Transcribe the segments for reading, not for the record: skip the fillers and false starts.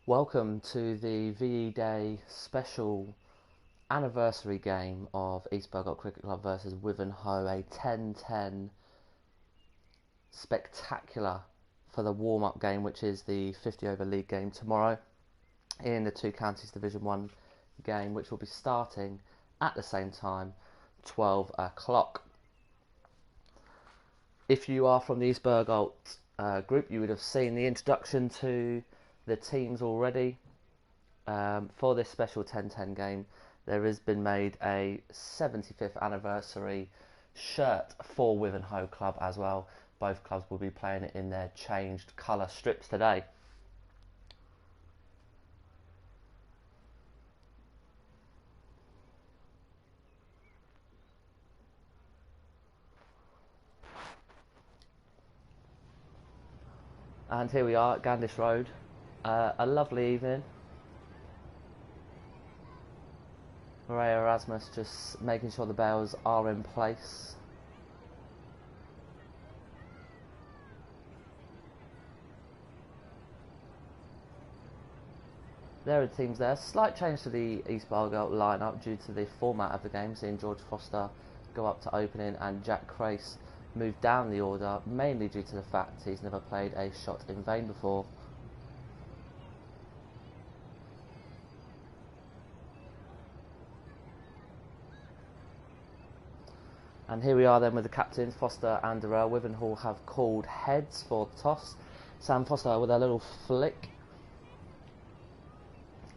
Welcome to the VE Day special anniversary game of East Bergholt Cricket Club versus Wivenhoe, a 10-10 spectacular for the warm-up game, which is the 50 over league game tomorrow in the Two Counties Division 1 game, which will be starting at the same time, 12 o'clock. If you are from the East Bergholt group, you would have seen the introduction to the teams already. For this special 10-10 game, there has been made a 75th anniversary shirt for Wivenhoe Club as well. Both clubs will be playing it in their changed colour strips today. And here we are at Gandish Road. A lovely evening. Maria Erasmus just making sure the bells are in place. There are the teams there. Slight change to the East Bergholt lineup due to the format of the game, seeing George Foster go up to opening and Jack Crace move down the order, mainly due to the fact he's never played a shot in vain before. And here we are then with the captains, Foster and Durrell. Wivenhoe have called heads for the toss. Sam Foster with a little flick.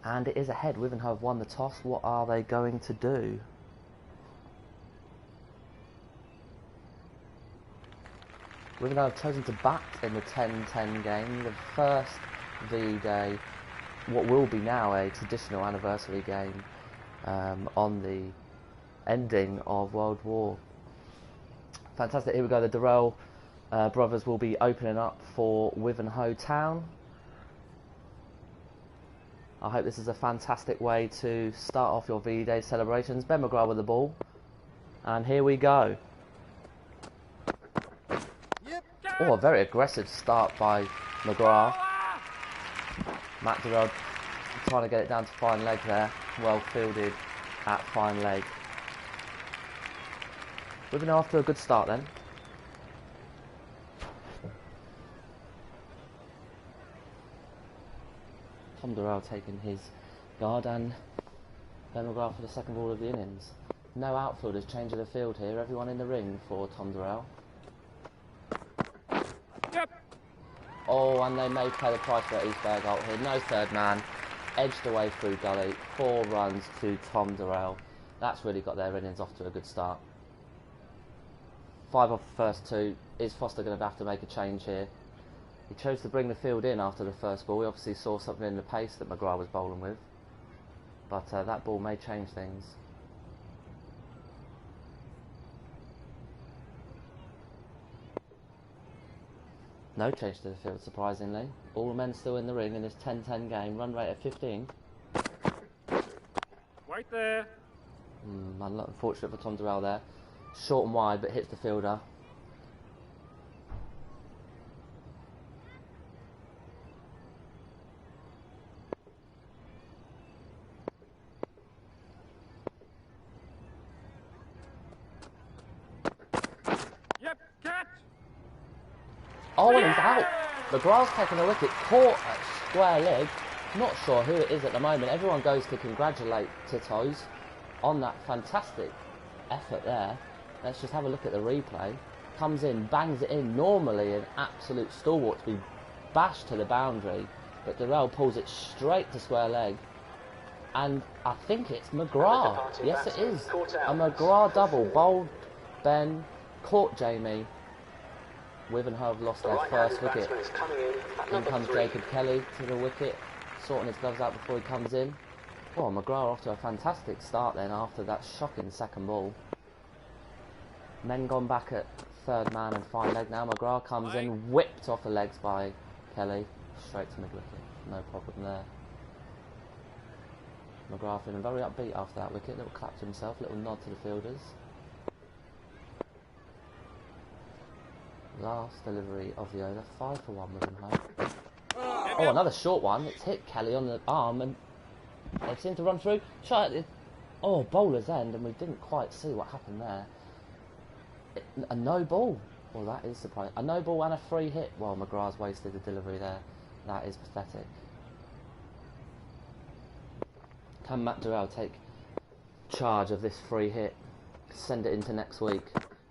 And it is a head. Wivenhoe have won the toss. What are they going to do? Wivenhoe have chosen to bat in the 10-10 game. The first V-Day, what will be now a traditional anniversary game on the ending of World War. Fantastic. Here we go. The Durrell brothers will be opening up for Wivenhoe Town. I hope this is a fantastic way to start off your V-Day celebrations. Ben McGrath with the ball. And here we go. Oh, a very aggressive start by McGrath. Matt Durrell trying to get it down to fine leg there. Well fielded at fine leg. We've been after a good start then. Tom Durrell taking his guard and Ben McGrath for the second ball of the innings. No outfielders changing the field here. Everyone in the ring for Tom Durrell. Yep. Oh, and they may pay the price for East Bergholt here. No third man. Edged away through gully. 4 runs to Tom Durrell. That's really got their innings off to a good start. 5 off the first 2. Is Foster going to have to make a change here? He chose to bring the field in after the first ball. We obviously saw something in the pace that McGrath was bowling with. But that ball may change things. No change to the field, surprisingly. All men still in the ring in this 10-10 game. Run rate of 15. Right there. Unfortunate for Tom Durrell there. Short and wide, but hits the fielder. Yep, catch. Oh, and he's out. McGrath's taking a wicket, caught at square leg. Not sure who it is at the moment. Everyone goes to congratulate Tito's on that fantastic effort there. Let's just have a look at the replay. Comes in, bangs it in. Normally an absolute stalwart to be bashed to the boundary, but Durrell pulls it straight to square leg. And I think it's McGrath. Yes, it is. A McGrath double. Bowled Ben, caught Jamie. Wivenhoe have lost their first wicket. In comes Jacob Kelly to the wicket, sorting his gloves out before he comes in. Oh, McGrath off to a fantastic start then after that shocking second ball. Men gone back at third man and fine leg now. McGrath comes in, whipped off the legs by Kelly. Straight to mid-wicket. No problem there. McGrath feeling very upbeat after that wicket. Little clap to himself, little nod to the fielders. Last delivery of the over. 5 for 1 Wivenhoe. Oh, another short one. It's hit Kelly on the arm and they seem to run through. Shot at the bowler's end, and we didn't quite see what happened there. A no ball. Well, that is surprising. A no ball and a free hit. Well, McGrath's wasted the delivery there. That is pathetic. Can Matt Durrell take charge of this free hit? Send it into next week.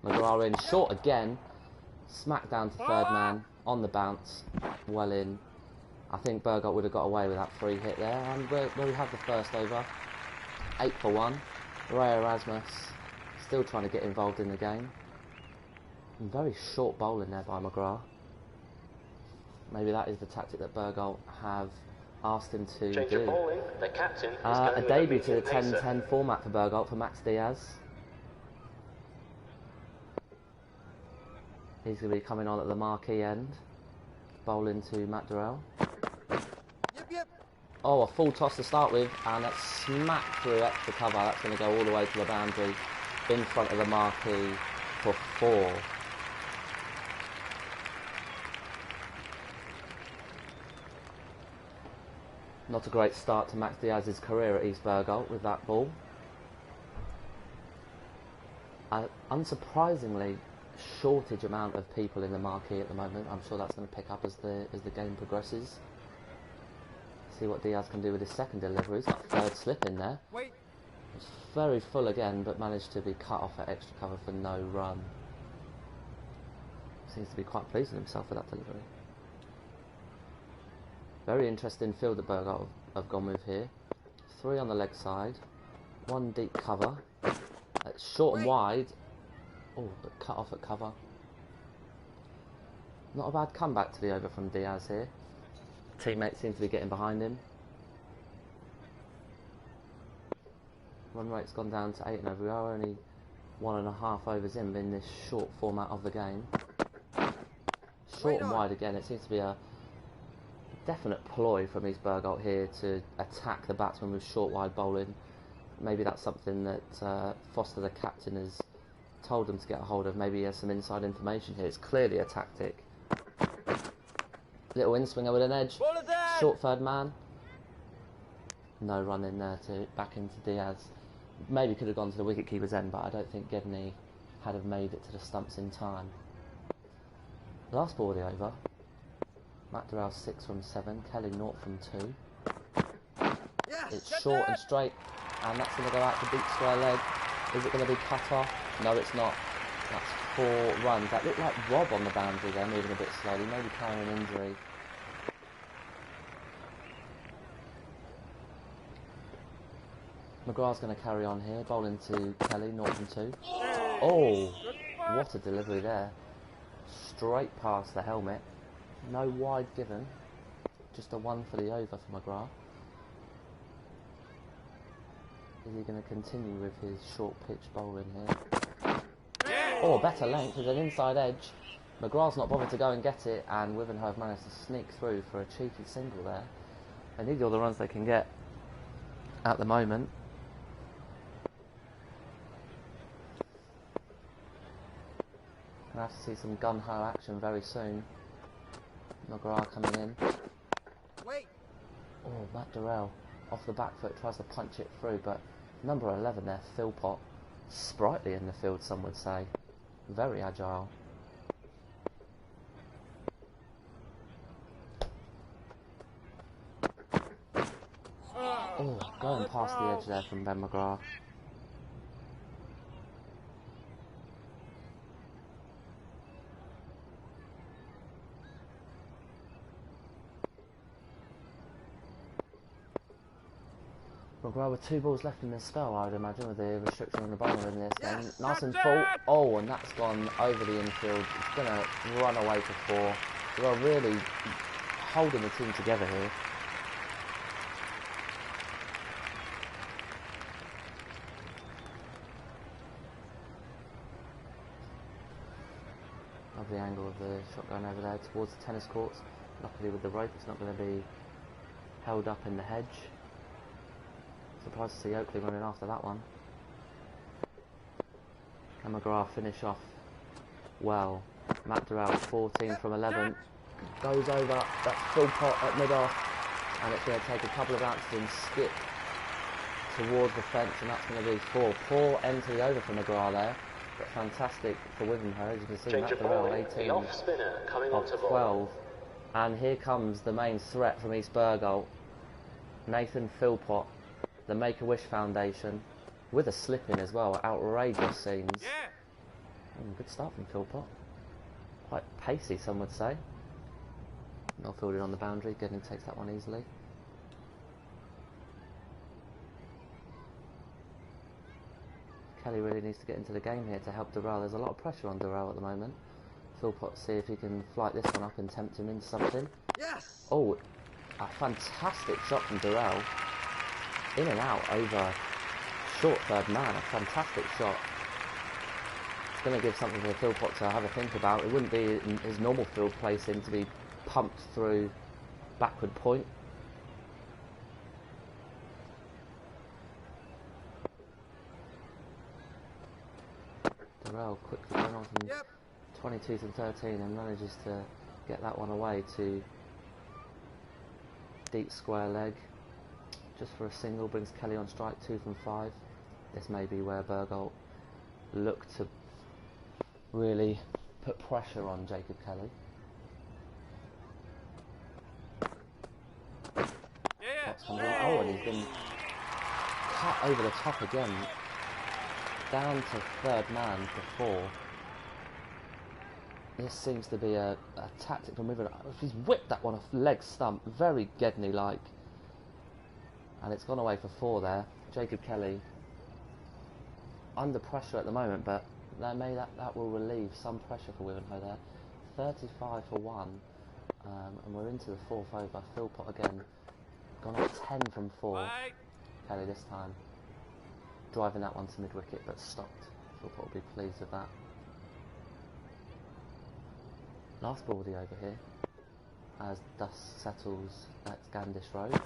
McGrath in. Short again. Smack down to third man. On the bounce. Well in. I think Bergholt would have got away with that free hit there. And we have the first over. 8 for 1. Ray Erasmus still trying to get involved in the game. And very short bowling there by McGrath. Maybe that is the tactic that Bergholt have asked him to Change do. of bowling. The captain is A going debut with to the medium pacer. 10-10 format for Bergholt for Max Diaz. He's going to be coming on at the marquee end. Bowling to Matt Durrell. Oh, a full toss to start with, and that's smacked through extra cover. That's going to go all the way to the boundary in front of the marquee for 4. Not a great start to Max Diaz's career at East Bergholt with that ball. Unsurprisingly, shortage amount of people in the marquee at the moment. I'm sure that's going to pick up as the game progresses. See what Diaz can do with his second delivery. He's got a third slip in there. It's very full again, but managed to be cut off at extra cover for no run. Seems to be quite pleased with himself with that delivery. Very interesting field that Bergholt have gone with here. 3 on the leg side, 1 deep cover. It's short and wide. Oh, but cut off at cover. Not a bad comeback to the over from Diaz here. Teammates seem to be getting behind him. Run rate's gone down to 8 and over. We are only 1.5 overs in this short format of the game. Short and wide again. It seems to be a definite ploy from East Bergholt here to attack the batsman with short wide bowling. Maybe that's something that Foster, the captain, has told them to get a hold of. Maybe he has some inside information here. It's clearly a tactic. Little in swinger with an edge. Short third man. No run in there to back into Diaz. Maybe could have gone to the wicketkeeper's end, but I don't think Gedney had have made it to the stumps in time. Last ball of the over. Matt Durrell 6 from 7. Kelly 0 from 2. It's short and straight, and that's going to go out to deep square leg. Is it going to be cut off? No, it's not. That's 4 runs. That looked like Rob on the boundary there, moving a bit slowly, maybe carrying an injury. McGrath's going to carry on here, bowling to Kelly, 0 from 2. Oh, what a delivery there. Straight past the helmet. No wide given. Just a 1 for the over for McGrath. Is he going to continue with his short pitch bowling here? Oh, better length with an inside edge. McGrath's not bothered to go and get it, and Wivenhoe have managed to sneak through for a cheeky single there. They need all the runs they can get at the moment. Gonna have to see some gun-ho action very soon. McGrath coming in. Oh, Matt Durrell off the back foot tries to punch it through, but number 11 there, Philpott, sprightly in the field, some would say. Very agile. Oh, going past the edge there from Ben McGrath. McGrath with 2 balls left in this spell, I would imagine, with the restriction on the bowler in this. And nice and full. Oh, and that's gone over the infield. It's going to run away for 4. We are really holding the team together here. Lovely angle of the shot going over there towards the tennis courts. Luckily with the rope, it's not going to be held up in the hedge. Surprised to see Oakley running after that one. Can McGrath finish off well? Matt Durrell 14 from 11. goes over. That's Philpott at mid-off, and it's going to take a couple of bounces and skip towards the fence, and that's going to be 4. Poor entry over for McGrath there, but fantastic for Wivenhoe. As you can see, Matt Durrell, 18 of 12. And here comes the main threat from East Bergholt, Nathan Philpott, the Make-A-Wish Foundation, with a slip-in as well. Outrageous scenes. Good start from Philpott. Quite pacey, some would say. Well fielded on the boundary. Gooding takes that one easily. Kelly really needs to get into the game here to help Durrell. There's a lot of pressure on Durrell at the moment. Philpott, see if he can flight this one up and tempt him into something. Yes! Oh, a fantastic shot from Durrell. In and out over short third man. A fantastic shot. It's going to give something for Philpott to have a think about. It wouldn't be his normal field placing to be pumped through backward point. Durrell quickly going on from 22 to 13 and manages to get that one away to deep square leg. Just for a single, brings Kelly on strike, 2 from 5. This may be where Bergholt look to really put pressure on Jacob Kelly. Oh, and he's been cut over the top again. Down to third man for 4. This seems to be a tactic from Wivenhoe. He's whipped that one off leg stump, very Gedney-like. And it's gone away for 4 there. Jacob Kelly under pressure at the moment, but that will relieve some pressure for Wivenhoe there. 35 for 1. And we're into the 4th over. Philpott again. Gone up 10 from 4. Kelly this time. Driving that one to mid-wicket, but stopped. Philpott will be pleased with that. Last baldy over here, as dust settles at Gandish Road.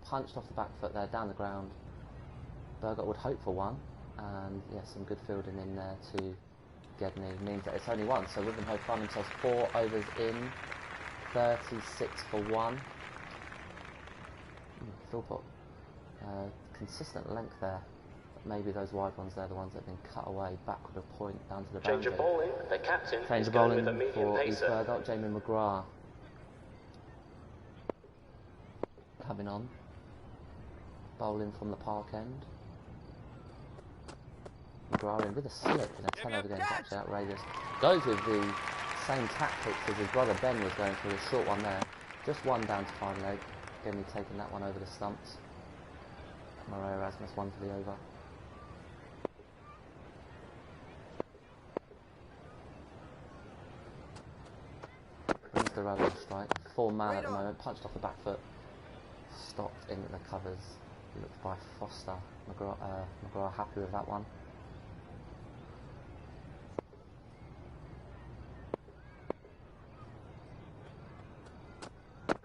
Punched off the back foot there, down the ground. Bergholt would hope for 1, and some good fielding in there to Gedney. Means that it's only 1, so Wivenhoe find themselves 4 overs in, 36 for 1. Philpott, consistent length there. Maybe those wide ones, they're the ones that have been cut away backward of point down to the boundary. Change of bowling. The captain Change of bowling for East Bergholt, Jamie McGrath. Coming on. Bowling from the park end. McGrath in with a slip in a 10 over game, actually outrageous. Goes with the same tactics as his brother Ben was going for, a short one there. Just 1 down to fine leg. Again, taking that one over the stumps. Murray Erasmus 1 for the over. Brings the run on strike. 4 man at the moment, punched off the back foot. Stopped in the covers. Looked by Foster. McGrath happy with that one.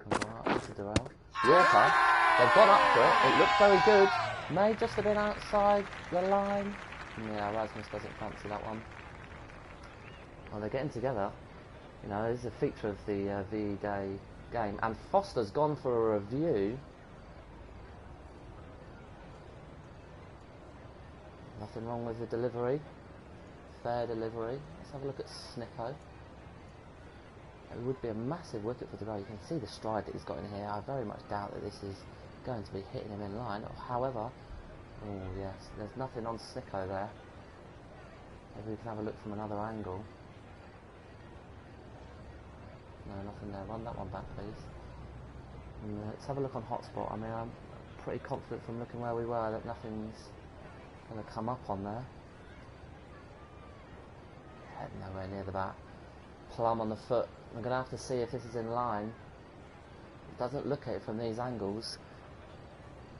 McGrath into Durrell. Yorker. They've gone up for it. It looks very good. May just have been outside the line. Yeah, Erasmus doesn't fancy that one. Well, they're getting together. You know, this is a feature of the VE Day game. And Foster's gone for a review. Nothing wrong with the delivery. Fair delivery. Let's have a look at Snicko. It would be a massive wicket for Durrell. You can see the stride that he's got in here. I very much doubt that this is going to be hitting him in line. However, oh yes, there's nothing on Snicko there. Maybe we can have a look from another angle. No, nothing there. Run that one back, please. And let's have a look on hotspot. I mean, I'm pretty confident from looking where we were that nothing's going to come up on there. Head nowhere near the bat. Plumb on the foot. I'm going to have to see if this is in line. It doesn't look at it from these angles.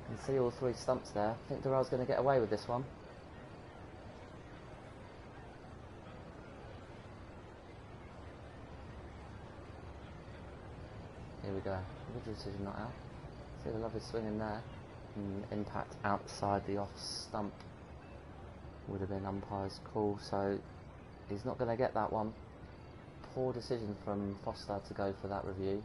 You can see all 3 stumps there. I think Durrell's going to get away with this one. Here we go. Good decision not out. See the lovely swing in there. Impact outside the off stump would have been umpire's call, so he's not going to get that one. Poor decision from Foster to go for that review.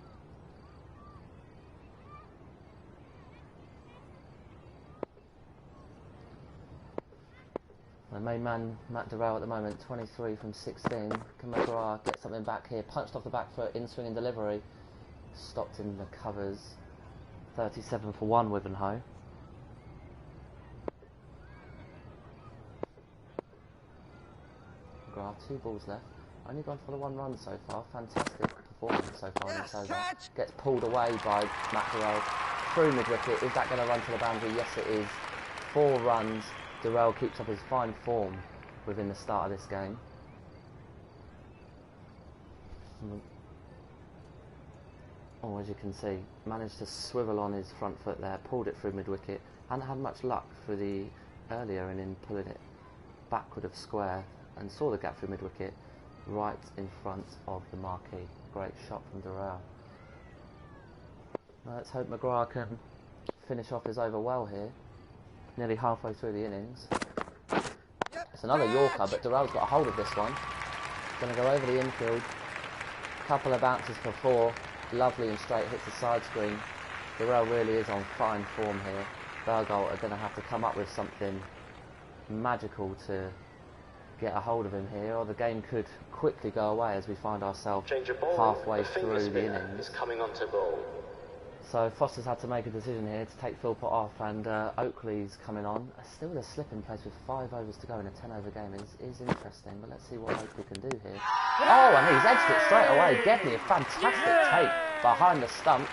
The main man, Matt Durrell, at the moment, 23 from 16. Can McGrath get something back here? Punched off the back foot, in swing and delivery. Stopped in the covers. 37 for 1, Wivenhoe. McGrath, 2 balls left. Only gone for the 1 run so far. Fantastic performance so far in this over. Gets pulled away by Matt Durrell. Through mid-wicket. Is that going to run to the boundary? Yes, it is. 4 runs. Durrell keeps up his fine form within the start of this game. Oh, as you can see, managed to swivel on his front foot there, pulled it through mid-wicket, hadn't had much luck for the earlier and in pulling it backward of square, and saw the gap through mid-wicket right in front of the marquee. Great shot from Durrell. Let's hope McGrath can finish off his over well here. Nearly halfway through the innings. It's another Yorker, but Durrell's got a hold of this one. Going to go over the infield. Couple of bounces for 4. Lovely and straight, hits the side screen. Durrell really is on fine form here. Bergholt are going to have to come up with something magical to get a hold of him here, or the game could quickly go away as we find ourselves halfway through the innings. Coming onto ball. So Foster's had to make a decision here to take Philpott off, and Oakley's coming on. Still with a slip in place with 5 overs to go in a 10-over game is interesting, but let's see what Oakley can do here. Oh, and he's edged it straight away. Gedney, a fantastic take behind the stumps.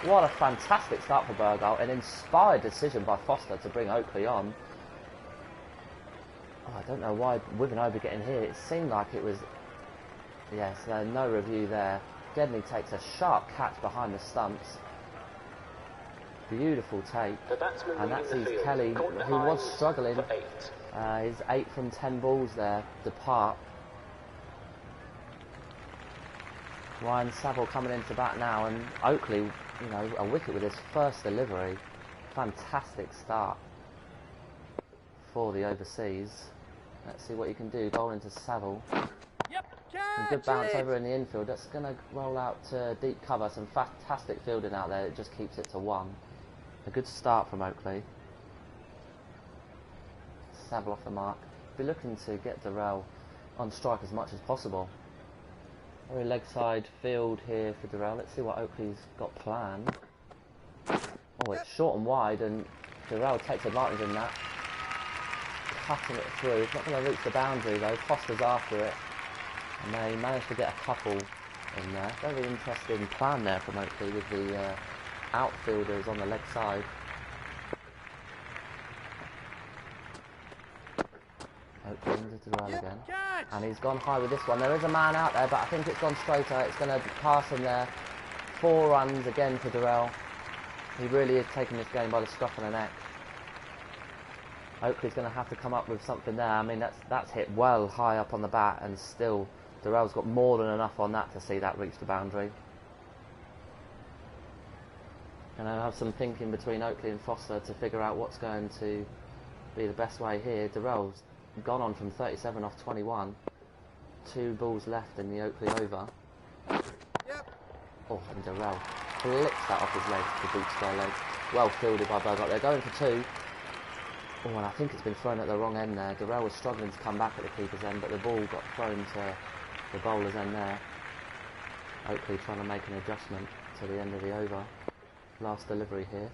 What a fantastic start for Bergholt. An inspired decision by Foster to bring Oakley on. Oh, I don't know why Wivenhoe be getting here. It seemed like it was... Yes, no review there. Gedney takes a sharp catch behind the stumps. Beautiful take, and that sees Kelly, who was struggling, his 8 from 10 balls there, depart. Ryan Saville coming into bat now, and Oakley, you know, a wicket with his first delivery. Fantastic start for the overseas. Let's see what he can do. Goal into Saville. Some good bounce over in the infield. That's going to roll out to deep cover. Some fantastic fielding out there. It just keeps it to 1. A good start from Oakley. Saville off the mark. Be looking to get Durrell on strike as much as possible. Very leg side field here for Durrell. Let's see what Oakley's got planned. Oh, it's short and wide, and Durrell takes advantage in that. Cutting it through. It's not going to reach the boundary though. Foster's after it. And they managed to get a couple in there. Very interesting plan there from Oakley with the outfielders on the leg side. Oakley into Durrell again. And he's gone high with this one. There is a man out there, but I think it's gone straighter. It's going to pass him there. 4 runs again for Durrell. He really is taking this game by the scruff of the neck. Oakley's going to have to come up with something there. I mean, that's hit well high up on the bat, and still Durrell's got more than enough on that to see that reach the boundary. And I'll have some thinking between Oakley and Foster to figure out what's going to be the best way here. Durrell's gone on from 37 off 21. 2 balls left in the Oakley over. Oh, and Durrell flicks that off his leg, the deep square leg. Well fielded by Bergholt. They're going for 2. Oh, and I think it's been thrown at the wrong end there. Durrell was struggling to come back at the keeper's end, but the ball got thrown to the bowler's end there. Oakley trying to make an adjustment to the end of the over. Last delivery here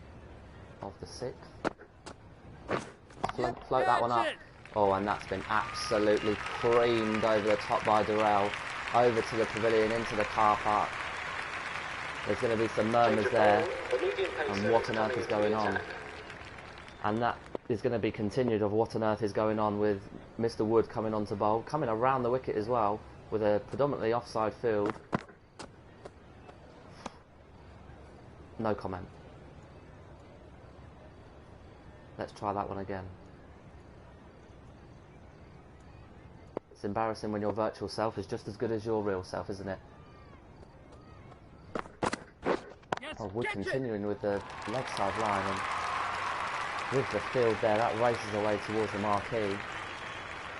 of the 6th. Float that one up. Oh, and that's been absolutely creamed over the top by Durrell. Over to the pavilion, into the car park. There's going to be some murmurs there. And what on earth is going on? And that is going to be continued of what on earth is going on with Mr. Wood coming on to bowl. Coming around the wicket as well, with a predominantly offside field. No comment. Let's try that one again. It's embarrassing when your virtual self is just as good as your real self, isn't it? Oh, Wood continuing with the leg side line, and with the field there, that races away towards the marquee.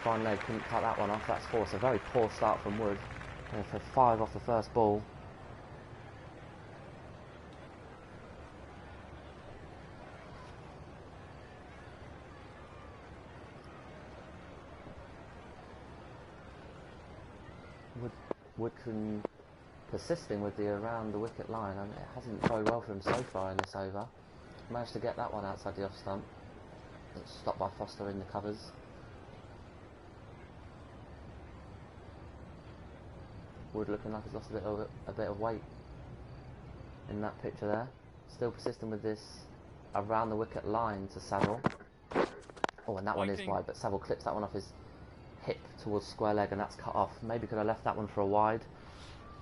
Fine leg, couldn't cut that one off. That's 4. It's a very poor start from Wood. For 5 off the first ball. Wood persisting with the around the wicket line, and it hasn't gone well for him so far in this over. Managed to get that one outside the off stump. It's stopped by Foster in the covers. Wood looking like he's lost a bit of weight in that picture there. Still persisting with this around the wicket line to Saville. Oh, and that one is wide, but Saville clips that one off his hip towards square leg, and that's cut off. Maybe could have left that one for a wide.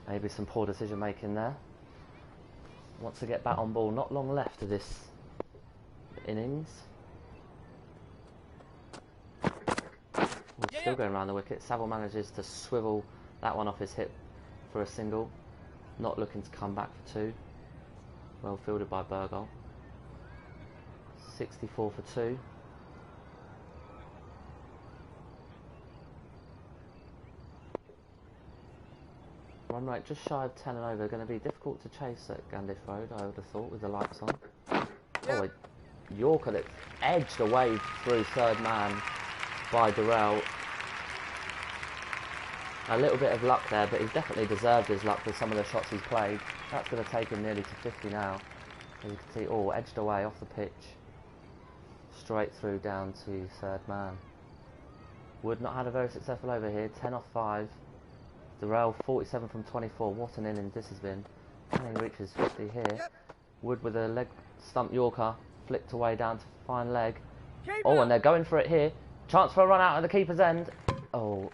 Maybe some poor decision making there. Wants to get back on ball. Not long left of this innings. We're still going around the wicket. Saville manages to swivel that one off his hip for a single. Not looking to come back for 2. Well fielded by Bergholt. 64 for 2. Run rate just shy of 10 and over. Going to be difficult to chase at Gandiff Road, I would have thought, with the lights on. Oh, a Yorker that's edged away through third man by Bergholt. A little bit of luck there, but he's definitely deserved his luck with some of the shots he's played. That's going to take him nearly to 50 now. As you can see, oh, edged away off the pitch. Straight through down to third man. Wood not had a very successful over here. 10 off 5. Bergholt 47 from 24. What an innings this has been. Can he reaches 50 here? Wood with a leg stump Yorker. Flicked away down to fine leg. Oh, and they're going for it here. Chance for a run out at the keeper's end. Oh,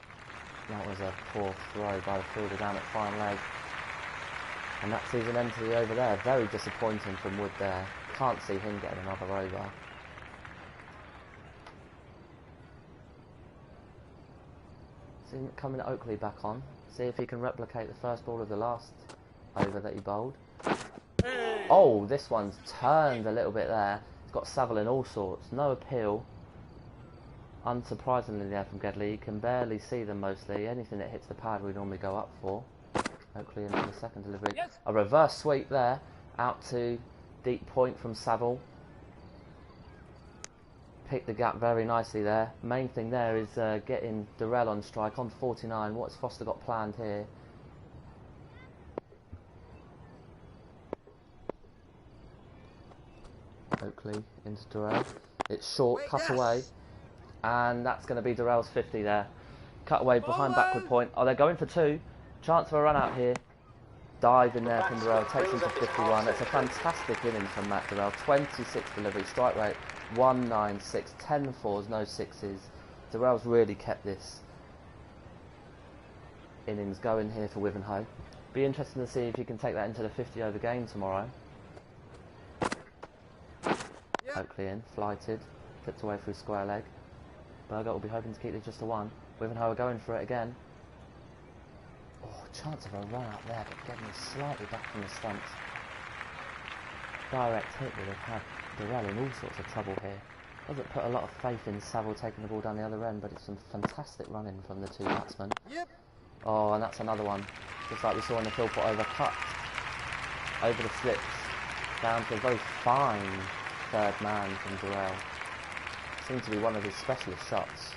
that was a poor throw by the fielder down at fine leg. And that sees an end to the over there. Very disappointing from Wood there. Can't see him getting another over. See him coming Oakley back on. See if he can replicate the first ball of the last over that he bowled. Oh, this one's turned a little bit there. It's got Saville in all sorts. No appeal. Unsurprisingly there from Gedley. You can barely see them mostly. Anything that hits the pad we normally go up for. Oakley into the second delivery. A reverse sweep there. Out to deep point from Saville. Picked the gap very nicely there. Main thing there is getting Durrell on strike on 49. What's Foster got planned here? Oakley into Durrell. It's short, cut away. And that's going to be Durrell's 50 there. Cut away behind backward point. Oh, they're going for 2. Chance for a run out here. Dive in there from Durrell. Takes him to 51. It's a fantastic innings from Matt Durrell. 26 delivery. Strike rate 196. 10 fours, no sixes. Durrell's really kept this innings going here for Wivenhoe. Be interesting to see if he can take that into the 50 over game tomorrow. Oakley in, flighted. Flipped away through square leg. Bergholt will be hoping to keep it just to 1. Wivenhoe are going for it again. Oh, chance of a run out there, but getting slightly back from the stumps. Direct hit would have had Durrell in all sorts of trouble here. Doesn't put a lot of faith in Saville taking the ball down the other end, but it's some fantastic running from the 2 batsmen. Oh, and that's another one. Just like we saw in the Philpott over, cut over the slips, down to a very fine third man from Durrell. Seemed to be one of his specialist shots.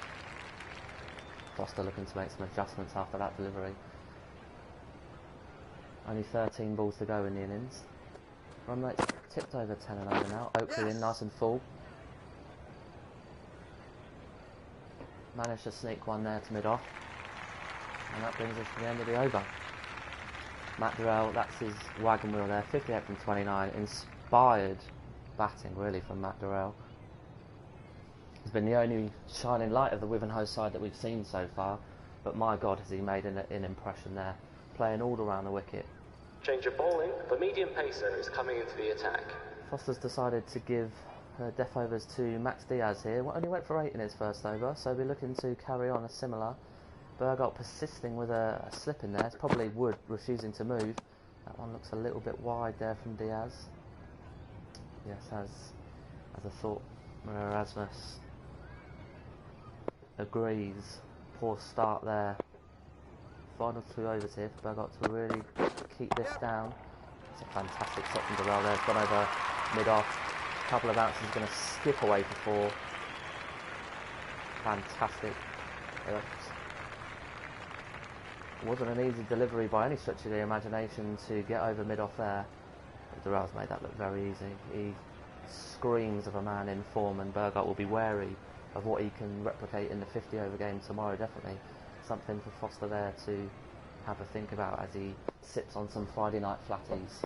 Foster looking to make some adjustments after that delivery. Only 13 balls to go in the innings. Run rate's tipped over 10 and over now. Oakley in nice and full. Managed to sneak one there to mid-off. And that brings us to the end of the over. Matt Durrell, that's his wagon wheel there. 58 from 29. Inspired batting really from Matt Durrell. He's been the only shining light of the Wivenhoe side that we've seen so far. But my God, has he made an impression there. Playing all around the wicket. Change of bowling. The medium pacer is coming into the attack. Foster's decided to give death overs to Max Diaz here. Only went for 8 in his first over, so we're looking to carry on a similar. Bergholt persisting with a slip in there. It's probably Wood refusing to move. That one looks a little bit wide there from Diaz. Yes, as I thought, Erasmus agrees. Poor start there final 2 overs here for Bergholt to really keep this down. It's a fantastic shot from Durrell there. It's gone over mid-off. A couple of bounces, going to skip away for 4. Fantastic. It wasn't an easy delivery by any stretch of the imagination to get over mid-off there. But Durrell's made that look very easy. He screams of a man in form, and Bergholt will be wary of what he can replicate in the 50 over game tomorrow. Definitely something for Foster there to have a think about as he sips on some Friday night flatties.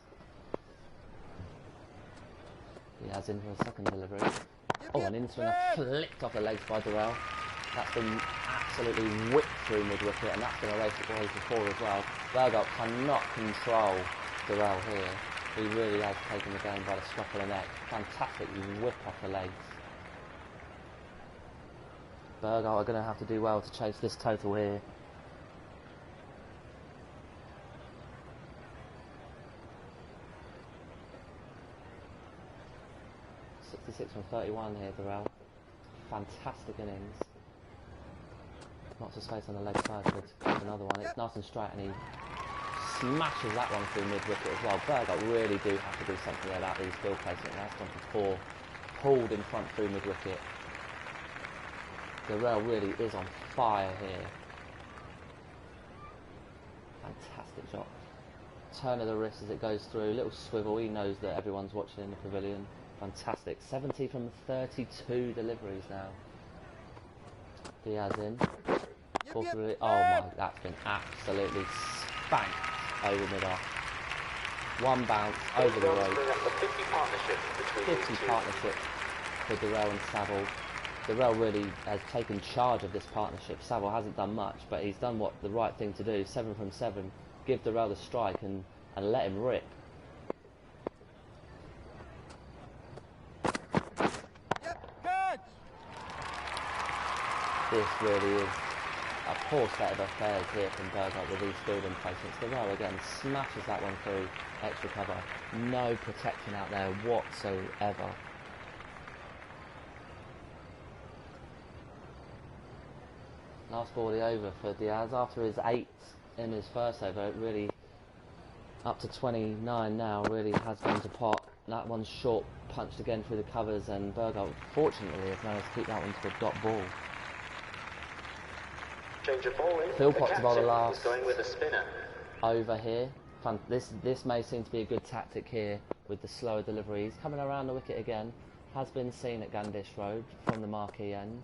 He has in for a second delivery. Oh, an in-swinger flicked off the legs by Durrell. That's been absolutely whipped through mid-wicket, and that's going to race it away for 4 as well. Bergholt cannot control Durrell here. He really has taken the game by the scruff of the neck. Fantastic whip off the legs. Bergholt are going to have to do well to chase this total here. .66 from 31 here, Durrell. Fantastic innings. Lots of space on the leg side to grab another one. It's nice and straight, and he smashes that one through mid-wicket as well. Bergholt really do have to do something about these field placement. That's gone for 4. Pulled in front through mid-wicket. Durrell really is on fire here. Fantastic shot. Turn of the wrist as it goes through. Little swivel. He knows that everyone's watching in the pavilion. Fantastic. 70 from 32 deliveries now. Diaz in. Oh my, that's been absolutely spanked over mid-off. One bounce over the rope. 50 partnership for Durrell and Saville. Durrell really has taken charge of this partnership. Saville hasn't done much, but he's done what the right thing to do. 7 from 7. Give Durrell the strike and let him rip. This really is a poor state of affairs here from Bergholt with these fielding placements. Durrell again smashes that one through, extra cover. No protection out there whatsoever. Last ball of the over for Diaz after his 8 in his first over. Really up to 29 now, really has gone to pot. That one's short, punched again through the covers, and Bergholt fortunately has managed to keep that one to a dot ball. Change of bowling. Philpott's about the last going with a spinner. Over here. This may seem to be a good tactic here with the slower deliveries. Coming around the wicket again. Has been seen at Gandish Road from the marquee end.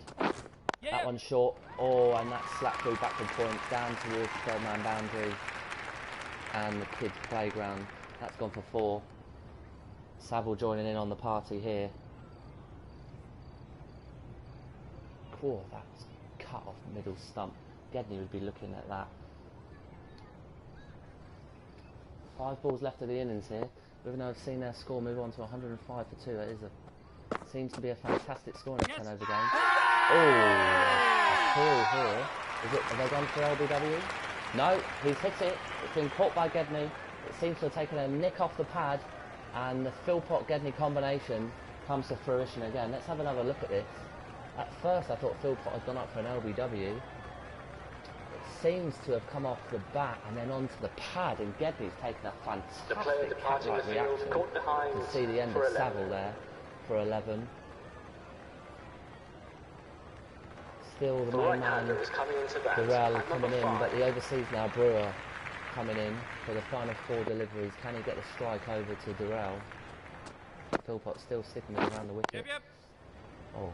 Yeah. That one's short. Oh, and that slapped through backward point down towards the third man boundary and the kids' playground. That's gone for 4. Saville joining in on the party here. Cool, that's cut off middle stump. Gedney would be looking at that. 5 balls left of the innings here. Wivenhoe have seen their score move on to 105 for 2. That is seems to be a fantastic score in a 10 over game. Oh, a pull here. Have they gone for LBW? No, he's hit it. It's been caught by Gedney. It seems to have taken a nick off the pad, and the Philpott-Gedney combination comes to fruition again. Let's have another look at this. At first I thought Philpott had gone up for an LBW. It seems to have come off the bat and then onto the pad, and Gedney's taken a fantastic cat-like reaction to see the end of Saville there for 11. Still the main man, Durrell, coming in, but the overseas now, Brewer, coming in for the final 4 deliveries. Can he get the strike over to Durrell? Philpott still sticking it around the wicket. Oh,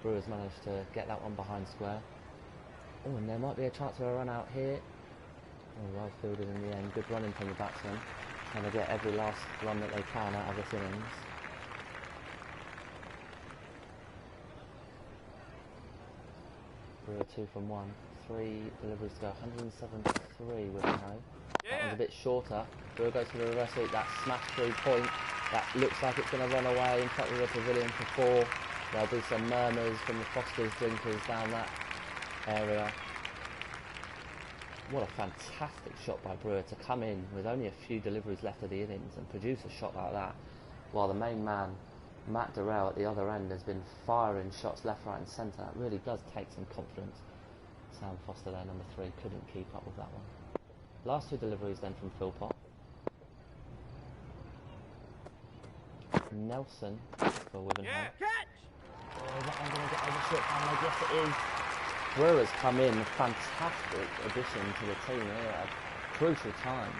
Brewer's managed to get that one behind square. Oh, and there might be a chance of a run out here. Oh, well fielded in the end. Good running from the batsman. Trying to get every last run that they can out of this innings. Brewer 2 from 1. 3 deliveries to go. 107 for 3 with Wivenhoe. That one's a bit shorter. Brewer goes for the reverse sweep. That smash through point. That looks like it's going to run away in front of the pavilion for 4. There'll be some murmurs from the Foster's drinkers down that area. What a fantastic shot by Brewer to come in with only a few deliveries left of the innings and produce a shot like that, while the main man, Matt Durrell, at the other end has been firing shots left, right and centre. That really does take some confidence Sam Foster there, number 3, couldn't keep up with that one. Last 2 deliveries then from Philpott. Nelson for Wivenhoe. Oh, is that one going to get over short fan leg? Yes, it is. Brewer's come in, fantastic addition to the team here at a crucial time.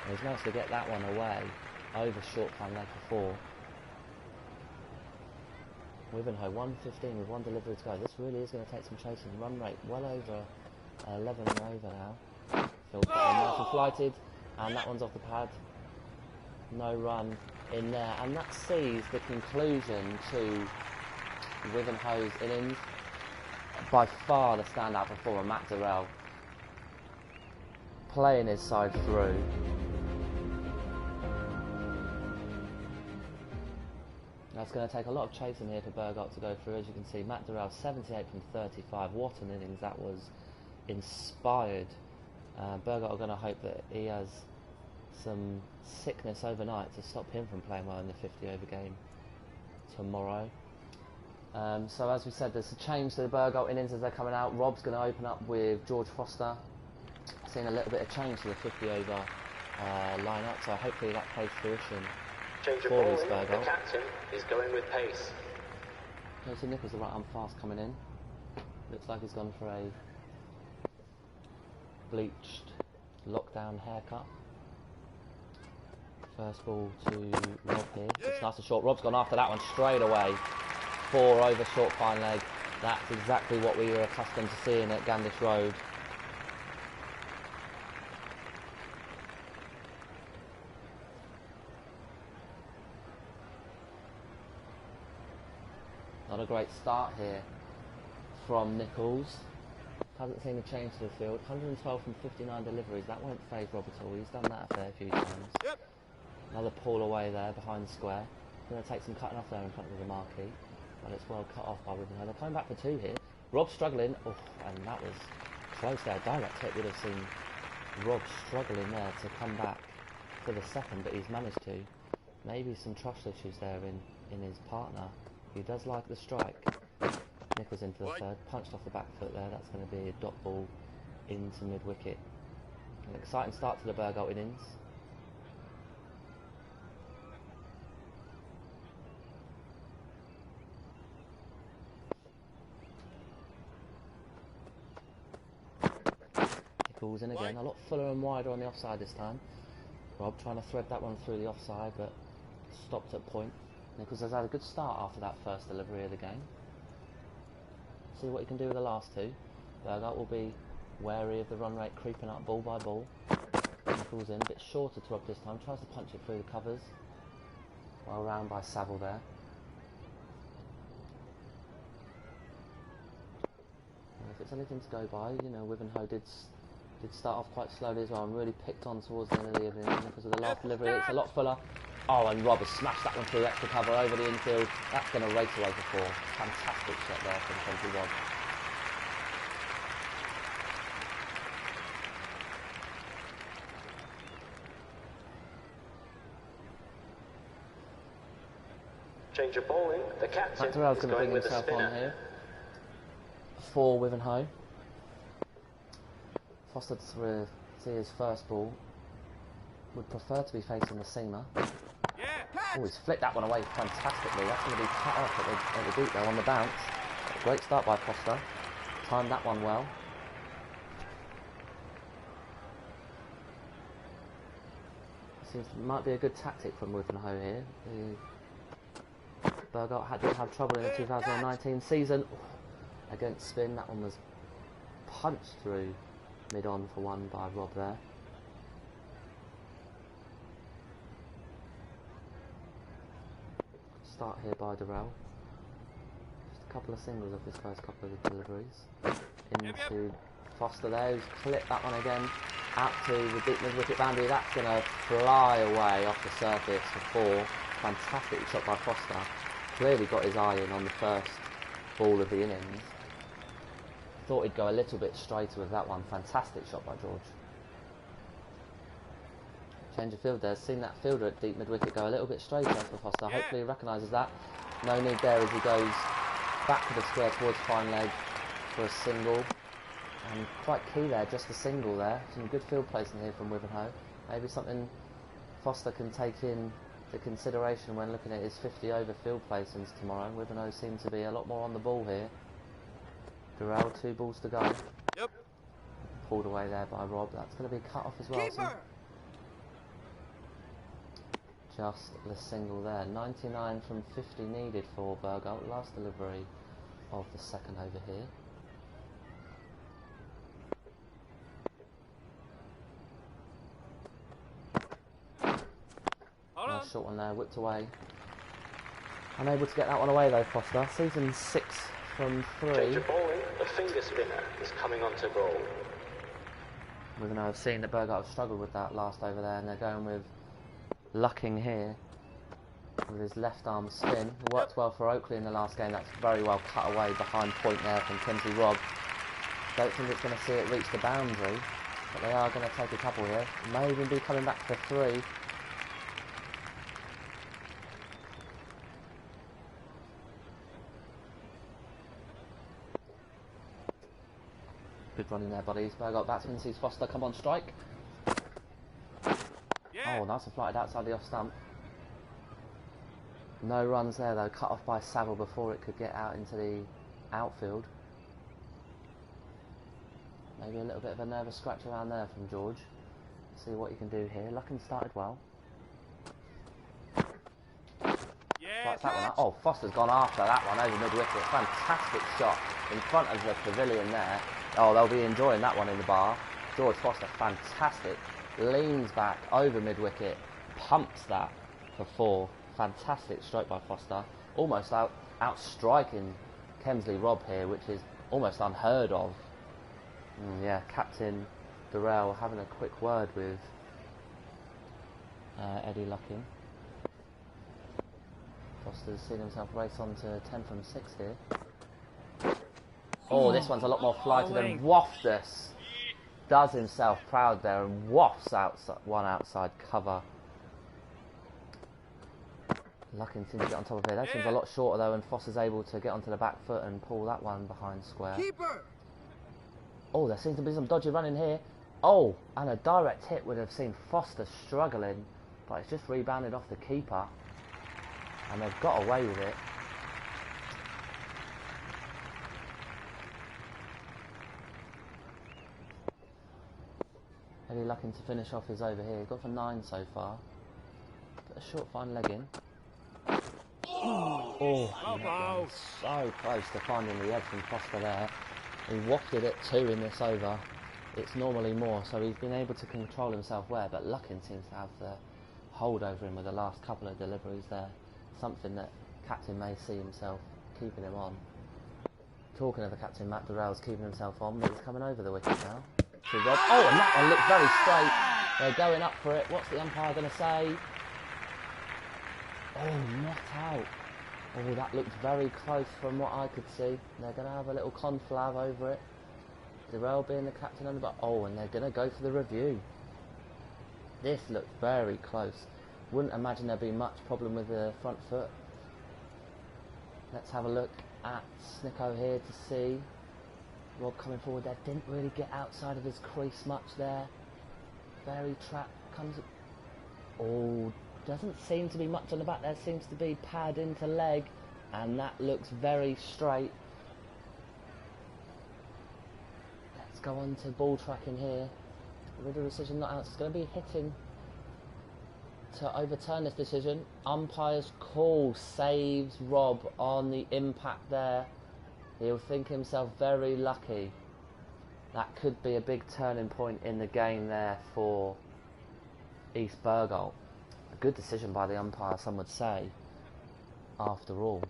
And he's managed to get that one away over short fan leg for 4. Wivenhoe 1:15 with 1 delivery to go. This really is going to take some chasing. Run rate well over 11 and over now. Philpott nice and flighted, and that one's off the pad. No run in there, and that sees the conclusion to Wivenhoe's innings. By far the standout performer, Matt Durrell, playing his side through. That's going to take a lot of chasing here for Bergholt to go through. As you can see, Matt Durrell 78 from 35. What an innings that was. Inspired. Bergholt are going to hope that he has some sickness overnight to stop him from playing well in the 50 over game tomorrow. So as we said, there's a change to the Bergholt innings as they're coming out. Rob's going to open up with George Foster. Seeing a little bit of change to the 50 over line-up, so hopefully that plays fruition. Change of bowling, the captain is going with pace. Josie Nichols, the right arm fast coming in. Looks like he's gone for a bleached lockdown haircut. First ball to Rob here. It's nice and short. Rob's gone after that one straight away. 4 over short fine leg. That's exactly what we were accustomed to seeing at Gandish Road. Not a great start here from Nichols. Hasn't seen a change to the field. 112 from 59 deliveries. That won't favour Rob at all. He's done that a fair few times. Another pull away there behind the square. Going to take some cutting off there in front of the marquee. But it's well cut off by Wivenhoe. They're coming back for 2 here. Rob struggling. Oh, and that was close there. Direct hit would have seen Rob struggling there to come back for the second, but he's managed to. Maybe some trust issues there in his partner. He does like the strike. Nichols into the third, punched off the back foot there. That's going to be a dot ball into mid-wicket. An exciting start to the Bergholt innings. Nichols in again, a lot fuller and wider on the offside this time. Rob trying to thread that one through the offside, but stopped at point. Nichols has had a good start after that first delivery of the game. See what he can do with the last 2. Bergholt will be wary of the run rate creeping up ball by ball. Nichols in, a bit shorter to Rob this time, tries to punch it through the covers. Well round by Saville there. And if it's anything to go by, you know, Wivenhoe did start off quite slowly as well and really picked on towards the end of the evening because of the last delivery. It's a lot fuller. Oh, and Rob has smashed that one through extra cover over the infield. That's going to race away for 4. Fantastic shot there from 20 Rob. Change of bowling, the captain is going to bring with himself a spinner. on here for Wivenhoe. Foster to see his first ball. Would prefer to be facing the seamer. Oh, he's flicked that one away fantastically. That's going to be cut off at the deep there on the bounce. Great start by Foster. Timed that one well. Seems might be a good tactic from Wivenhoe here. Bergholt did have trouble in the 2019 season. Against spin, that one was punched through mid-on for 1 by Rob there. Start here by Durrell. Just a couple of singles of his first couple of deliveries. Into Foster there, who's clipped that one again out to the deep mid-wicket boundary. That's going to fly away off the surface for 4. Fantastic shot by Foster. Clearly got his eye in on the first ball of the innings. Thought he'd go a little bit straighter with that one. Fantastic shot by George. Change of field there. Seen that fielder at deep mid-wicket go a little bit straighter for Foster. Hopefully he recognises that. No need there as he goes back to the square towards fine leg for a single. And quite key there, just a single there. Some good field placing here from Wivenhoe. Maybe something Foster can take into consideration when looking at his 50 over field placings tomorrow. Wivenhoe seems to be a lot more on the ball here. Durrell, 2 balls to go. Yep. Pulled away there by Rob. That's going to be cut off as well. So just the single there. 99 from 50 needed for Bergholt. Last delivery of the second over here. Nice short one there, whipped away. Unable to get that one away though, Foster. Season 6 from 3. Change of bowling, the finger spinner is coming on to bowl. We're going to have seen that Bergholt have struggled with that last over there, and they're going with Lucking here with his left arm spin. It worked well for Oakley in the last game. That's very well cut away behind point there from Kingsley Robb. Don't think it's going to see it reach the boundary, but they are going to take a couple here. May even be coming back for 3. Good running there, buddies. Bergholt batsman sees Foster come on strike. Yeah. Oh, nice and flighted outside the off stump. No runs there though, cut off by Saville before it could get out into the outfield. Maybe a little bit of a nervous scratch around there from George. See what he can do here. Luckin started well. Yeah. That one out. Oh, Foster's gone after that one over mid-wicket. Fantastic shot in front of the pavilion there. Oh, they'll be enjoying that one in the bar. George Foster, fantastic. Leans back over mid-wicket, pumps that for 4. Fantastic stroke by Foster. Almost outstriking Kemsley Robb here, which is almost unheard of. Yeah, Captain Durrell having a quick word with Eddie Luckin. Foster's seen himself race on to 10 from 6 here. Oh, this one's a lot more flighted and Waftus does himself proud there and wafts outside, one outside cover. Luckin seems to get on top of it. That seems a lot shorter though, and Foster's able to get onto the back foot and pull that one behind square. Keeper. Oh, there seems to be some dodgy running here. Oh, and a direct hit would have seen Foster struggling, but it's just rebounded off the keeper. And they've got away with it. Eddie Luckin to finish off his over here. He's got for 9 so far. Put a short fine leg in. Oh, so close to finding the edge from Foster there. He wafted it 2 in this over. It's normally more, so he's been able to control himself well, but Luckin seems to have the hold over him with the last couple of deliveries there. Something that Captain may see himself keeping him on. Talking of the captain, Matt Durrell's keeping himself on, but he's coming over the wicket now. Oh, and that one looks very straight. They're going up for it. What's the umpire going to say? Oh, not out. Oh, that looked very close from what I could see. They're going to have a little conflab over it. Durrell being the captain on the back. Oh, and they're going to go for the review. This looked very close. Wouldn't imagine there'd be much problem with the front foot. Let's have a look at Snicko here to see. Rob coming forward there, didn't really get outside of his crease much there. Very trap, comes... Oh, doesn't seem to be much on the back there, seems to be pad into leg, and that looks very straight. Let's go on to ball tracking here. With the decision not out, it's going to be hitting to overturn this decision. Umpire's call saves Rob on the impact there. He'll think himself very lucky. That could be a big turning point in the game there for East Bergholt. A good decision by the umpire, some would say, after all.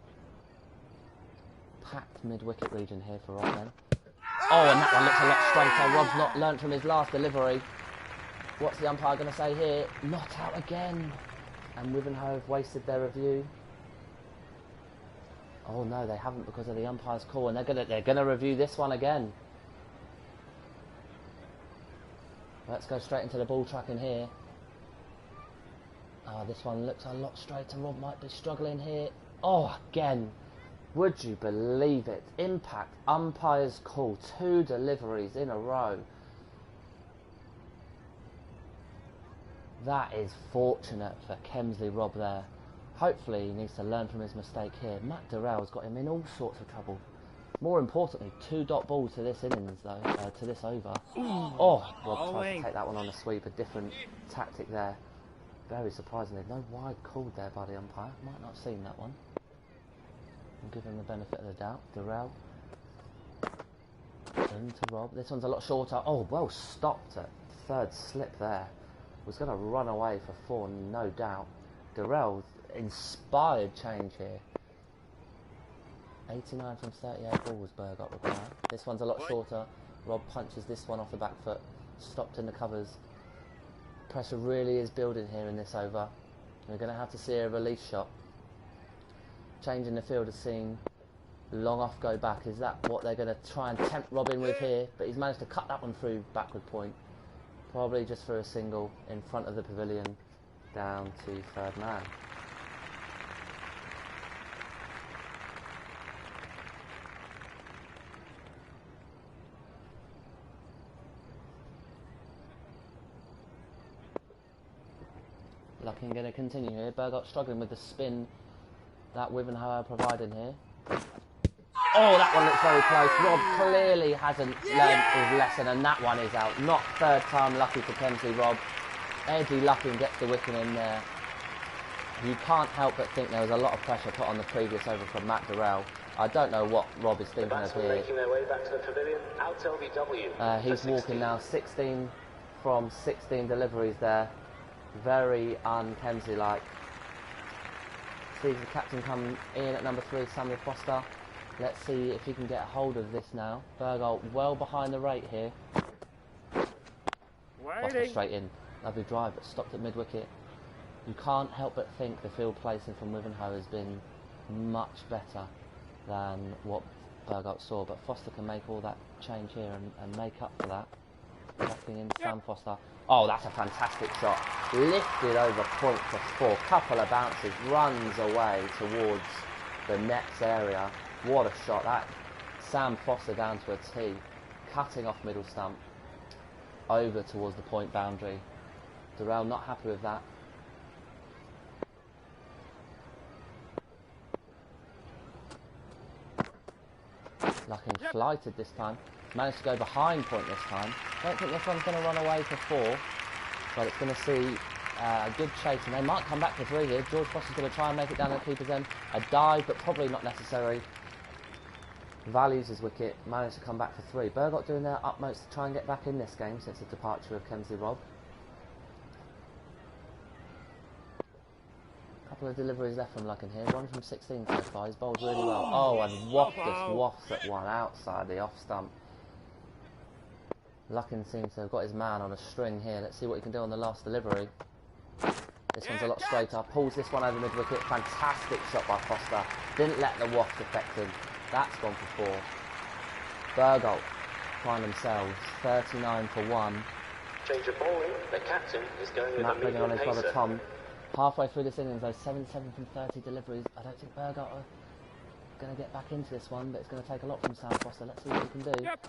Packed mid-wicket region here for Rob then. Oh, and that one looks a lot straighter. Rob's not learnt from his last delivery. What's the umpire going to say here? Not out again. And Wivenhoe have wasted their review. Oh no, they haven't because of the umpire's call, and they're gonna review this one again. Let's go straight into the ball tracking here. Oh, this one looks a lot straighter. Rob might be struggling here. Oh, again. Would you believe it? Impact umpire's call. 2 deliveries in a row. That is fortunate for Kemsley Robb there. Hopefully he needs to learn from his mistake here. Matt Durrell's got him in all sorts of trouble. More importantly, 2 dot balls to this innings though, to this over. Oh, Robb tries to take that one on a sweep, a different tactic there. Very surprisingly, no wide called there by the umpire. Might not have seen that one. I'll give him the benefit of the doubt. Durrell. Into Robb. This one's a lot shorter. Oh, well stopped at 3rd slip there. Was going to run away for 4, no doubt. Durrell, inspired change here. 89 from 38 balls Bergholt required. This one's a lot shorter. Robb punches this one off the back foot. Stopped in the covers. Pressure really is building here in this over. We're going to have to see a release shot. Change in the field is seen. Long off go back. Is that what they're going to try and tempt Robb in with here? But he's managed to cut that one through backward point. Probably just for a single in front of the pavilion. Down to 3rd man. Lucking going to continue here. Bergholt struggling with the spin that Wivenhoe are providing here. Oh, that one looks very close. Robb clearly hasn't learned his lesson, and that one is out. Not 3rd time lucky for Kemsley Robb. Eddie Lucking gets the wicket in there. You can't help but think there was a lot of pressure put on the previous over from Matt Durrell. I don't know what Robb is thinking of here. Making their way back to the pavilion. Out LBW. He's walking now 16 from 16 deliveries there. Very un-Kemsley-like. Sees the captain come in at number 3, Samuel Foster. Let's see if he can get a hold of this now. Bergholt well behind the rate here. Foster straight in. Lovely drive, but stopped at mid-wicket. You can't help but think the field placing from Wivenhoe has been much better than what Bergholt saw. But Foster can make all that change here and make up for that. Locking in Sam Foster. Oh, that's a fantastic shot. Lifted over point for 4. Couple of bounces. Runs away towards the nets area. What a shot. That Sam Foster down to a tee. Cutting off middle stump. Over towards the point boundary. Durrell not happy with that. Lucking flighted this time. Managed to go behind point this time. Don't think this one's going to run away for 4. But it's going to see a good chase. And they might come back for 3 here. George Foster's going to try and make it down the keeper's end. A dive, but probably not necessary. Values his wicket. Managed to come back for 3. Bergholt doing their utmost to try and get back in this game since the departure of Kemsley Robb. Couple of deliveries left from Lucking here. 1 from 16 so far. He's bowled really well. Oh, and wafts at one outside the off stump. Luckin seems to have got his man on a string here. Let's see what he can do on the last delivery. This one's a lot straighter. Pulls this one over mid-wicket. Fantastic shot by Foster. Didn't let the waft affect him. That's gone for 4. Bergholt find themselves 39 for 1. Change of bowling. The captain is going with Matt a bringing on medium his brother pacer. Tom. Halfway through this innings though, 77 from 30 deliveries. I don't think Bergholt are going to get back into this one, but it's going to take a lot from Sam Foster. Let's see what he can do. Yep.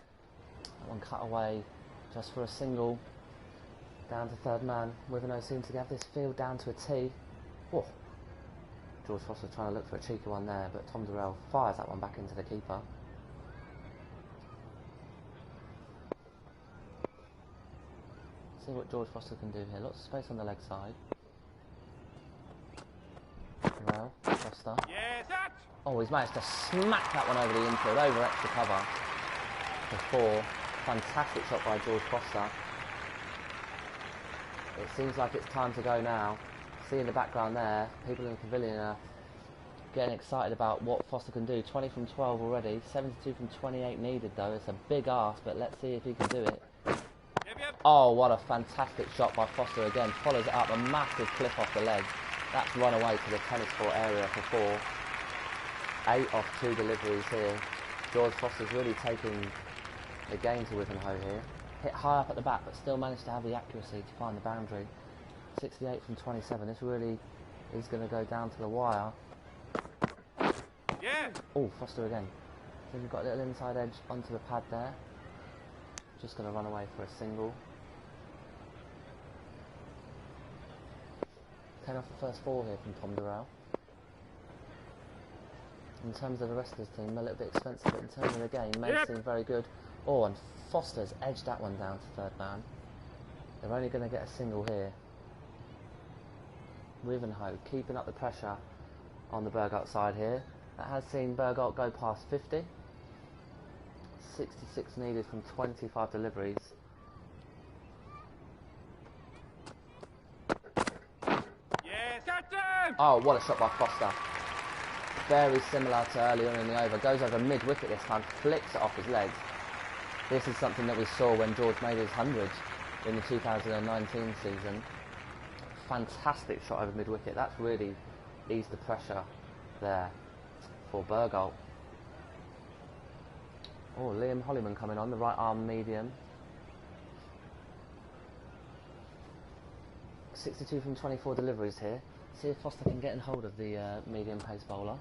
That one cut away just for a single. Down to 3rd man. Wivenhoe seems to have this field down to a tee. Whoa. George Foster trying to look for a cheeky one there, but Tom Durrell fires that one back into the keeper. See what George Foster can do here. Lots of space on the leg side. Durrell, Foster. Yes. Oh, he's managed to smack that one over the infield, over extra cover for 4. Fantastic shot by George Foster. It seems like it's time to go now. See in the background there, people in the pavilion are getting excited about what Foster can do. 20 from 12 already, 72 from 28 needed though. It's a big ask, but let's see if he can do it. Oh, what a fantastic shot by Foster again. Follows it up, a massive clip off the leg. That's run away to the tennis court area for 4. 8 off 2 deliveries here. George Foster's really taking the game to Wivenhoe here. Hit high up at the bat, but still managed to have the accuracy to find the boundary. 68 from 27. This really is going to go down to the wire. Yeah. Oh, Foster again. So we've got a little inside edge onto the pad there. Just going to run away for a single. 10 off the first 4 here from Tom Durrell. In terms of the rest of his team, a little bit expensive, but in terms of the game, may seem very good. Oh, and Foster's edged that one down to 3rd man. They're only going to get a single here. Wivenhoe keeping up the pressure on the Bergholt side here. That has seen Bergholt go past 50. 66 needed from 25 deliveries. Yes. Captain! Oh, what a shot by Foster. Very similar to earlier in the over. Goes over mid-wicket this time, flicks it off his legs. This is something that we saw when George made his 100 in the 2019 season. Fantastic shot over mid-wicket. That's really eased the pressure there for Bergholt. Oh, Liam Hollyman coming on, the right arm medium. 62 from 24 deliveries here. See if Foster can get in hold of the medium pace bowler.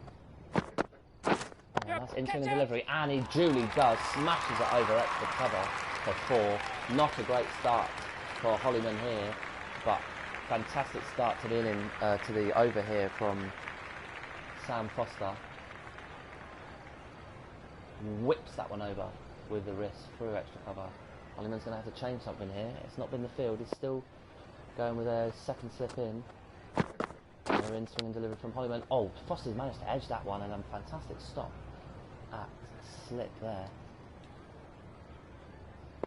That's into the delivery, and he duly does. Smashes it over extra cover for 4. Not a great start for Hollyman here, but fantastic start to the inning, to the over here from Sam Foster. Whips that one over with the wrist through extra cover. Hollyman's going to have to change something here. It's not been the field. He's still going with a second slip in. They're in swing and delivery from Hollyman. Oh, Foster's managed to edge that one, and a fantastic stop at slip there.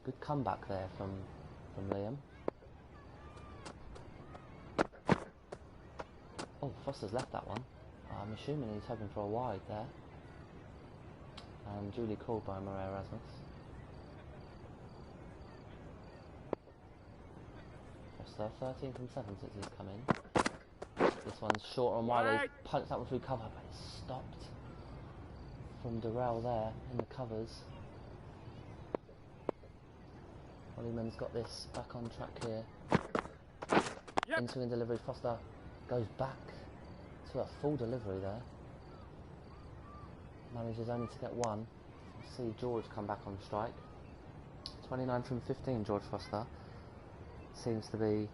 Good comeback there from Liam. Oh, Foster's left that one. I'm assuming he's hoping for a wide there. And duly called by Murray Erasmus. Foster, 13 from 7 since he's come in. This one's short and wide. He's punched that one through cover, but it's stopped from Durrell there in the covers. Hollyman's got this back on track here. In swing and delivery. Foster goes back to a full delivery there. Manages only to get one. We'll see George come back on strike. 29 from 15, George Foster. Seems to be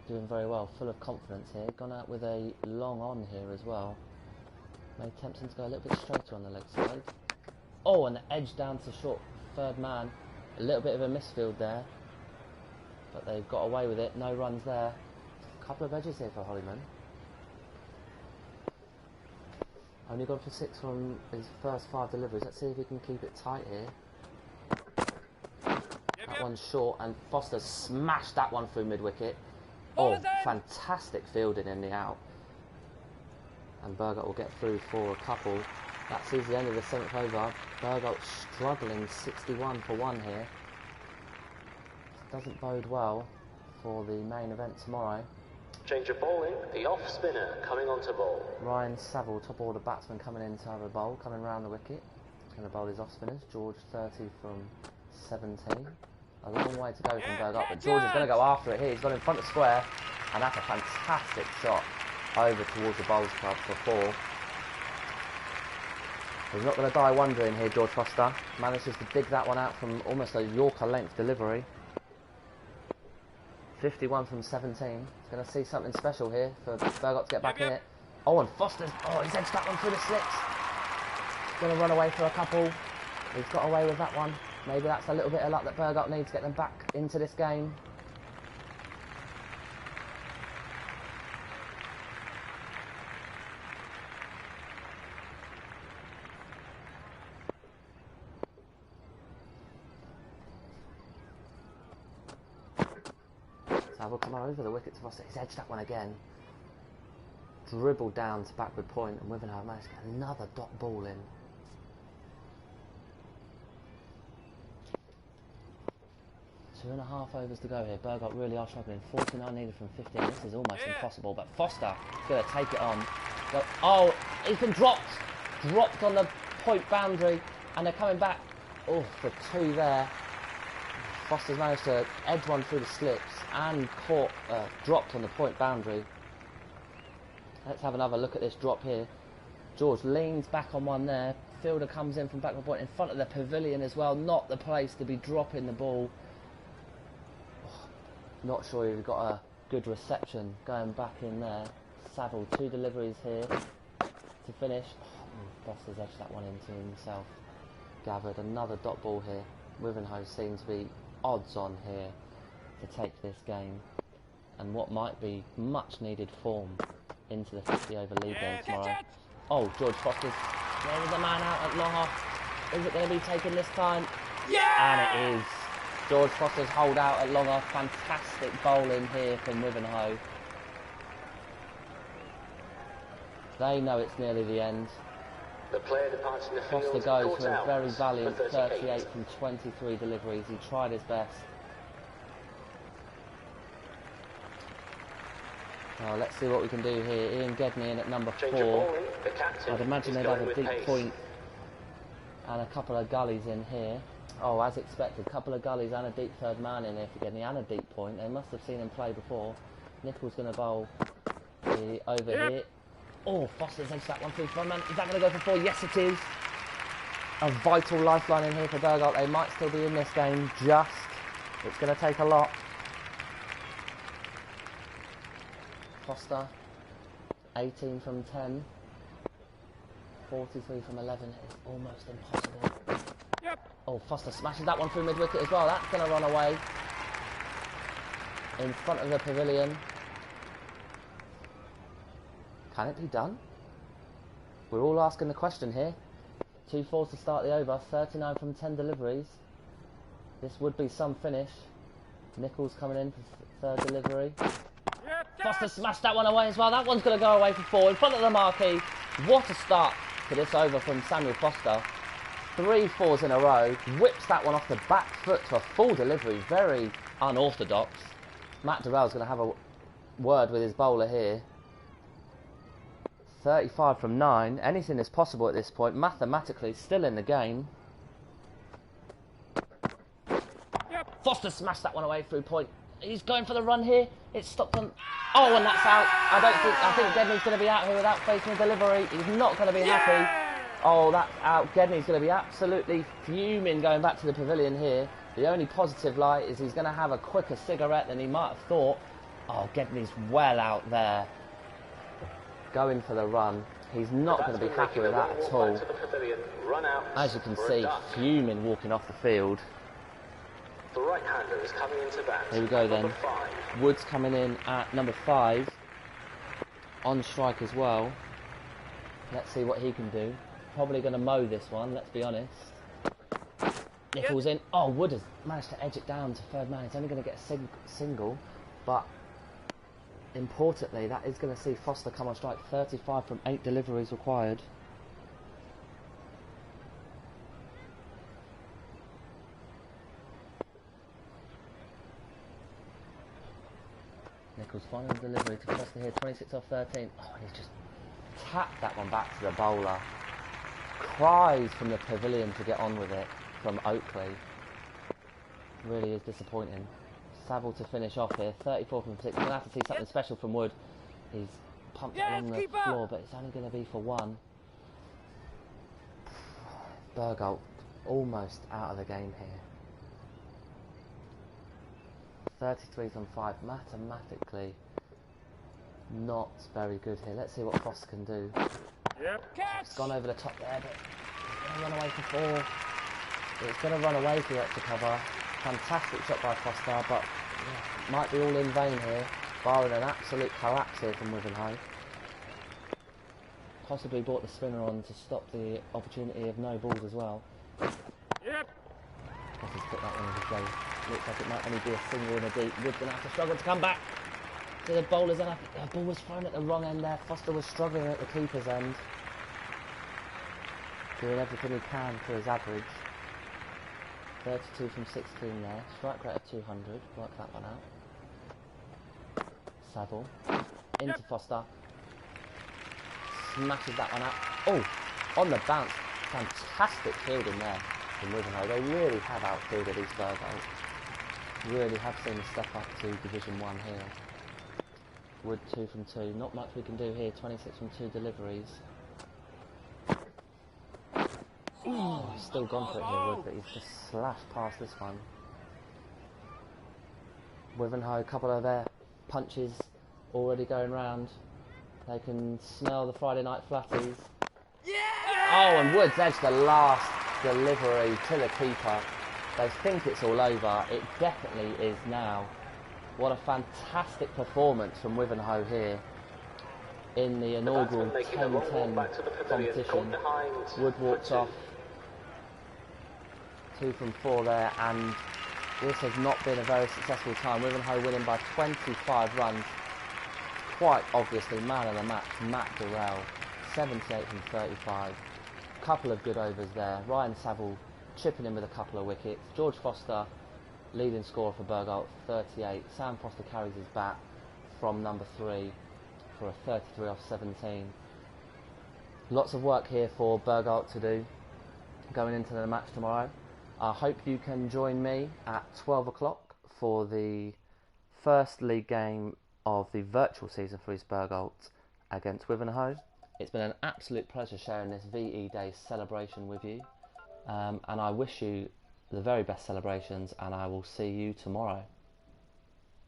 doing very well, full of confidence here. Gone out with a long on here as well. May tempt him to go a little bit straighter on the leg side. Oh, and the edge down to short 3rd man. A little bit of a misfield there, but they've got away with it. No runs there. A couple of edges here for Hollyman. Only gone for 6 from his first 5 deliveries. Let's see if he can keep it tight here. That one's short, and Foster smashed that one through mid-wicket. Oh, fantastic fielding in the out. And Bergholt will get through for a couple. That sees the end of the 7th over. Bergholt struggling, 61 for 1 here. Doesn't bode well for the main event tomorrow. Change of bowling, the off spinner coming on to bowl. Ryan Saville, top order batsman, coming in to have a bowl, coming round the wicket. Going to bowl his off spinners. George 30 from 17. A long way to go from Bergholt, but George is going to go after it here. He's got in front of square, and that's a fantastic shot over towards the bowls club for 4. He's not going to die wondering here, George Foster. Manages to dig that one out from almost a Yorker length delivery. 51 from 17. He's going to see something special here for Bergholt to get back in it. Oh, and Foster's... Oh, he's edged that one through the slips. He's going to run away for a couple. He's got away with that one. Maybe that's a little bit of luck that Bergholt needs to get them back into this game. So we'll come over the wicket to Foster. He's edged that one again. Dribbled down to backward point, and Wivenhoe managed to get another dot ball in. Two and a half overs to go here. Bergholt really are struggling. 49 needed from 15. This is almost impossible, but Foster is going to take it on. Oh, he's been dropped. Dropped on the point boundary, and they're coming back. Oh, for 2 there. Foster's managed to edge one through the slips and caught, dropped on the point boundary. Let's have another look at this drop here. George leans back on one there. Fielder comes in from backward point in front of the pavilion as well. Not the place to be dropping the ball. Not sure you've got a good reception going back in there. Saville, 2 deliveries here to finish. Foster's edged that one into himself. Gathered another dot ball here. Wivenhoe seems to be odds on here to take this game and what might be much needed form into the 50 over lead game tomorrow. Oh, George Foster's there's a man out at long off. Is it going to be taken this time? Yeah! And it is. George Foster's hold out at long off. Fantastic bowling here from Wivenhoe. They know it's nearly the end. The player departing the field. Foster goes caught for a out very valiant for 38 from 23 deliveries. He tried his best. Oh, let's see what we can do here. Ian Gedney in at number 4. The captain I'd imagine is they'd have going a with deep pace. point and a couple of gullies in here. Oh, as expected, a couple of gullies and a deep third man in here for Gedney and a deep point. They must have seen him play before. Nichols going to bowl over here. Oh, Foster's edged that one through front man. Is that going to go for 4? Yes, it is. A vital lifeline in here for Bergholt. They might still be in this game, just. It's going to take a lot. Foster, 18 from 10. 43 from 11. It's almost impossible. Yep. Oh, Foster smashes that one through mid-wicket as well. That's going to run away. In front of the pavilion. Can it be done? We're all asking the question here. 2 fours to start the over. 39 from 10 deliveries. This would be some finish. Nichols coming in for 3rd delivery. Yep. Foster smashed that one away as well. That one's going to go away for 4 in front of the marquee. What a start to this over from Samuel Foster. 3 fours in a row. Whips that one off the back foot to a full delivery. Very unorthodox. Matt Durrell's going to have a word with his bowler here. 35 from 9. Anything is possible at this point. Mathematically, still in the game. Yep. Foster smashed that one away through point. He's going for the run here. It's stopped on. Oh, and that's out. I think Gedney's going to be out here without facing a delivery. He's not going to be happy. Oh, that's out. Gedney's going to be absolutely fuming going back to the pavilion here. The only positive light is he's going to have a quicker cigarette than he might have thought. Oh, Gedney's well out there. Going for the run. He's not going to be happy with that at all. As you can see, fuming walking off the field. The right-hander is coming into bat. Here we go then. Number 5. Woods coming in at number 5. On strike as well. Let's see what he can do. Probably going to mow this one, let's be honest. Nichols in. Oh, Wood has managed to edge it down to 3rd man. He's only going to get a single. But importantly, that is going to see Foster come on strike. 35 from 8 deliveries required. Nichols final delivery to Foster here. 26 off 13. Oh, and he's just tapped that one back to the bowler. Cries from the pavilion to get on with it from Oakley. Really is disappointing. Saville to finish off here. 34 from 6. We're going to have to see something special from Wood. He's pumped it along the floor, but it's only going to be for 1. Bergholt almost out of the game here. 33 from 5. Mathematically not very good here. Let's see what Foster can do. Yep. It's gone over the top there, but it's going to run away for 4. It's going to run away for the extra cover. Fantastic shot by Foster, but yeah, might be all in vain here, barring an absolute collapse here from Wivenhoe. Possibly brought the spinner on to stop the opportunity of no balls as well. Yep. Foster's put that one in his way. Looks like it might only be a single in a deep. Wood's going to have to struggle to come back to the bowler's end. The ball was thrown at the wrong end there. Foster was struggling at the keeper's end. Doing everything he can for his average. 32 from 16 there. Strike rate of 200. Work that one out. Saville. Into Foster. Smashes that one out. Oh! On the bounce. Fantastic fielding there from Wivenhoe. They really have outfielded East Bergholt. Really have seen a step up to Division 1 here. Wood 2 from 2. Not much we can do here. 26 from 2 deliveries. Oh, he's still gone for it here, Wood, but he's just slashed past this one. Wivenhoe, a couple of their punches already going round. They can smell the Friday night flatties. Oh, and Woods edged the last delivery to the keeper. They think it's all over. It definitely is now. What a fantastic performance from Wivenhoe here in the inaugural 10-10 competition. Wood walks off 2 from 4 there, and this has not been a very successful time. Wivenhoe winning by 25 runs. Quite obviously man of the match, Matt Durrell, 78 from 35. Couple of good overs there. Ryan Saville chipping in with a couple of wickets. George Foster, leading scorer for Bergholt, 38. Sam Foster carries his bat from number 3 for a 33 off 17. Lots of work here for Bergholt to do going into the match tomorrow. I hope you can join me at 12 o'clock for the first league game of the virtual season for East Bergholt against Wivenhoe. It's been an absolute pleasure sharing this VE Day celebration with you, and I wish you the very best celebrations, and I will see you tomorrow.